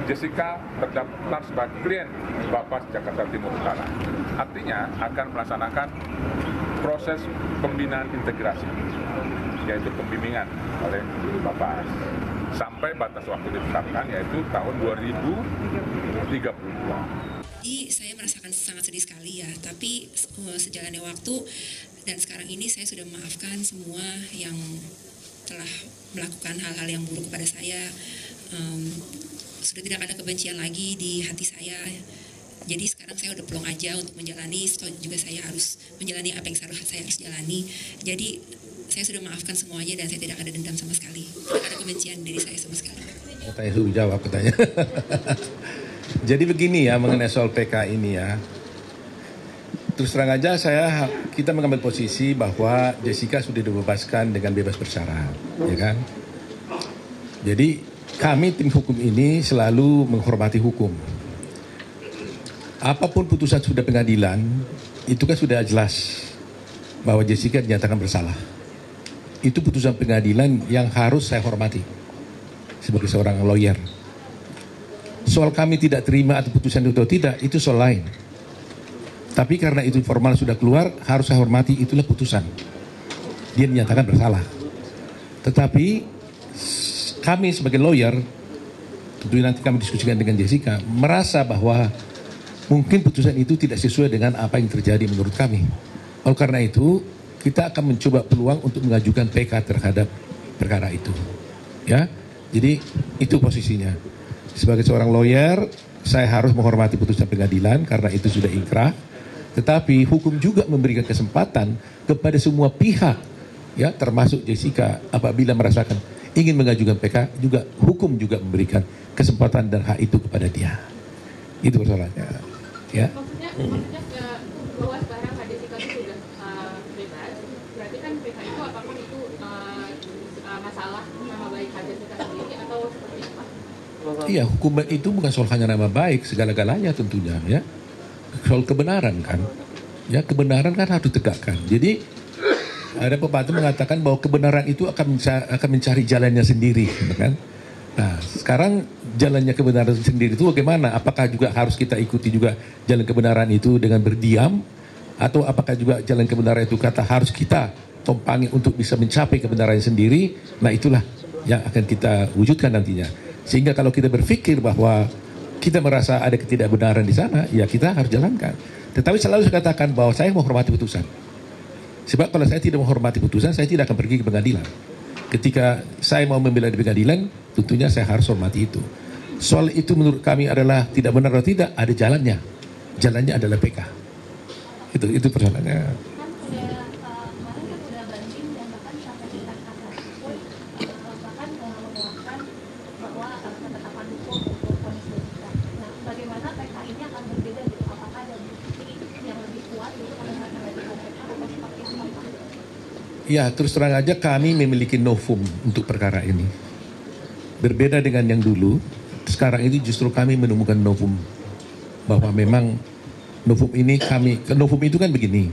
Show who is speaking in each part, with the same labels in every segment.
Speaker 1: Jessica terdaftar sebagai klien Bapas Jakarta Timur Utara. Artinya akan melaksanakan proses pembinaan integrasi, yaitu pembimbingan oleh Bapas sampai batas waktu ditetapkan, yaitu tahun 2032.
Speaker 2: Jadi saya merasakan sangat sedih sekali ya, tapi sejalannya waktu dan sekarang ini saya sudah memaafkan semua yang telah melakukan hal-hal yang buruk kepada saya. Sudah tidak ada kebencian lagi di hati saya. Jadi sekarang saya udah plong aja untuk menjalani, juga saya harus menjalani apa yang saya harus jalani. Jadi saya sudah maafkan semuanya dan saya tidak ada dendam sama sekali. Tidak ada kebencian diri saya sama sekali.
Speaker 3: Saya suruh jawab katanya. Jadi begini ya mengenai soal PK ini ya. Terus terang aja kita mengambil posisi bahwa Jessica sudah dibebaskan dengan bebas bersyarat, ya kan? Jadi kami tim hukum ini selalu menghormati hukum. Apapun putusan sudah pengadilan, itu kan sudah jelas bahwa Jessica dinyatakan bersalah. Itu putusan pengadilan yang harus saya hormati sebagai seorang lawyer. Soal kami tidak terima atau putusan itu atau tidak, itu soal lain. Tapi karena itu formal sudah keluar, harus saya hormati, itulah putusan. Dia dinyatakan bersalah. Tetapi kami sebagai lawyer, tentunya nanti kami diskusikan dengan Jessica, merasa bahwa mungkin putusan itu tidak sesuai dengan apa yang terjadi menurut kami. Oleh karena itu, kita akan mencoba peluang untuk mengajukan PK terhadap perkara itu. Ya, jadi itu posisinya. Sebagai seorang lawyer, saya harus menghormati putusan pengadilan karena itu sudah inkrah. Tetapi hukum juga memberikan kesempatan kepada semua pihak, ya termasuk Jessica, apabila merasakan ingin mengajukan PK, juga hukum juga memberikan kesempatan dan hak itu kepada dia. Itu persoalannya. Ya.
Speaker 4: Maksudnya bahwa sekarang Kak Jessica itu sudah bebas, berarti kan PK itu apapun itu masalah nama baik Kak Jessica sendiri atau seperti apa?
Speaker 3: Iya, hukum itu bukan soal hanya nama baik, segala-galanya tentunya, ya. Soal kebenaran kan, ya kebenaran kan harus ditegakkan. Jadi ada pepatah mengatakan bahwa kebenaran itu akan mencari jalannya sendiri, kan? Nah, sekarang jalannya kebenaran sendiri itu bagaimana? Apakah juga harus kita ikuti juga jalan kebenaran itu dengan berdiam, atau apakah juga jalan kebenaran itu kata harus kita tompangi untuk bisa mencapai kebenaran sendiri? Nah, itulah yang akan kita wujudkan nantinya. Sehingga kalau kita berpikir bahwa kita merasa ada ketidakbenaran di sana, ya kita harus jalankan. Tetapi selalu saya katakan bahwa saya menghormati putusan. Sebab kalau saya tidak menghormati putusan, saya tidak akan pergi ke pengadilan. Ketika saya mau membela di pengadilan, tentunya saya harus hormati itu. Soal itu menurut kami adalah tidak benar atau tidak, ada jalannya. Jalannya adalah PK. Itu persoalannya. Ya, terus terang aja kami memiliki novum untuk perkara ini. Berbeda dengan yang dulu, sekarang ini justru kami menemukan novum. Bahwa memang novum itu kan begini.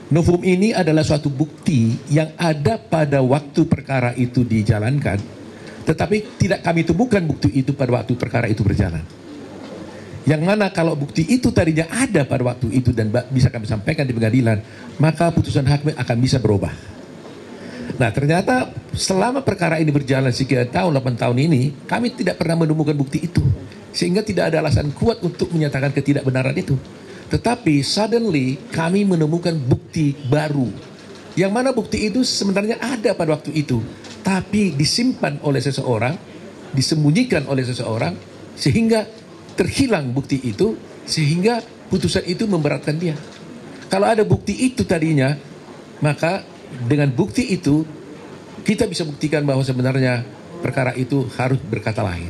Speaker 3: Novum ini adalah suatu bukti yang ada pada waktu perkara itu dijalankan, tetapi tidak kami temukan bukti itu pada waktu perkara itu berjalan. Yang mana kalau bukti itu tadinya ada pada waktu itu dan bisa kami sampaikan di pengadilan, maka putusan hakim akan bisa berubah. Nah, ternyata selama perkara ini berjalan sekian tahun, 8 tahun ini, kami tidak pernah menemukan bukti itu. Sehingga tidak ada alasan kuat untuk menyatakan ketidakbenaran itu. Tetapi suddenly kami menemukan bukti baru. Yang mana bukti itu sebenarnya ada pada waktu itu. Tapi disimpan oleh seseorang, disembunyikan oleh seseorang, sehingga terhilang bukti itu, sehingga putusan itu memberatkan dia. Kalau ada bukti itu tadinya, maka dengan bukti itu kita bisa buktikan bahwa sebenarnya perkara itu harus berkata lain.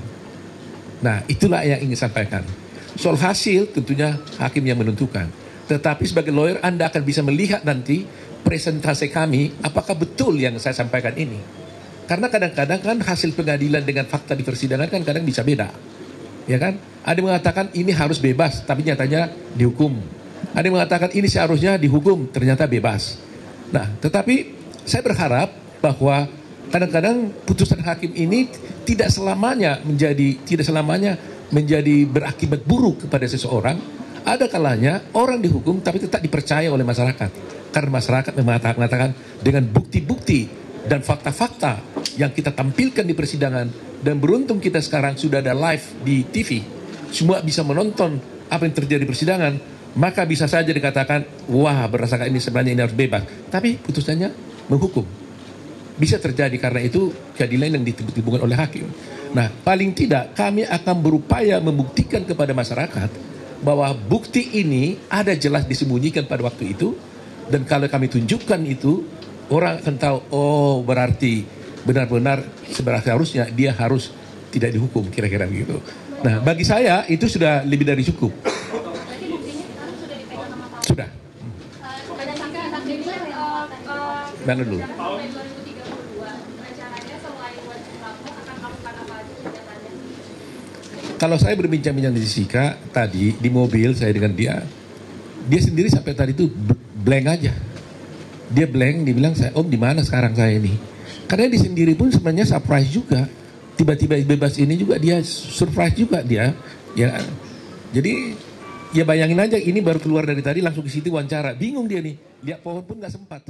Speaker 3: Nah, itulah yang ingin sampaikan. Soal hasil tentunya hakim yang menentukan. Tetapi sebagai lawyer Anda akan bisa melihat nanti presentasi kami apakah betul yang saya sampaikan ini. Karena kadang-kadang kan hasil pengadilan dengan fakta di persidangan kan kadang bisa beda. Ya kan? Ada yang mengatakan ini harus bebas, tapi nyatanya dihukum. Ada yang mengatakan ini seharusnya dihukum, ternyata bebas. Nah, tetapi saya berharap bahwa kadang-kadang putusan hakim ini tidak selamanya menjadi berakibat buruk kepada seseorang, ada kalanya orang dihukum tapi tetap dipercaya oleh masyarakat. Karena masyarakat mengatakan dengan bukti-bukti dan fakta-fakta yang kita tampilkan di persidangan, dan beruntung kita sekarang sudah ada live di TV, semua bisa menonton apa yang terjadi di persidangan, maka bisa saja dikatakan, wah berdasarkan ini sebenarnya ini harus bebas. Tapi putusannya menghukum. Bisa terjadi karena itu keadilan yang ditentukan oleh hakim. Nah, paling tidak kami akan berupaya membuktikan kepada masyarakat bahwa bukti ini ada jelas disembunyikan pada waktu itu, dan kalau kami tunjukkan itu, orang akan tahu, oh berarti benar-benar seharusnya dia harus tidak dihukum, kira-kira begitu. Nah, bagi saya itu sudah lebih dari cukup.
Speaker 4: Berarti buktinya sekarang sudah dipegang sama Pak.
Speaker 3: Sudah.
Speaker 4: Pada
Speaker 3: Mana dulu?
Speaker 4: sampai 2032, rencananya selain wajib lapor akan melakukan apa aja kegiatannya?
Speaker 3: Kalau saya berbincang-bincang di Jessica tadi di mobil saya dengan dia sendiri sampai tadi itu blank aja. Dia blank, dia bilang, saya Om di mana sekarang saya ini? Karena dia sendiri pun sebenarnya surprise juga. Tiba-tiba bebas ini juga dia surprise juga dia. Ya, jadi ya bayangin aja ini baru keluar dari tadi langsung ke situ wawancara. Bingung dia nih, lihat pohon pun nggak sempat.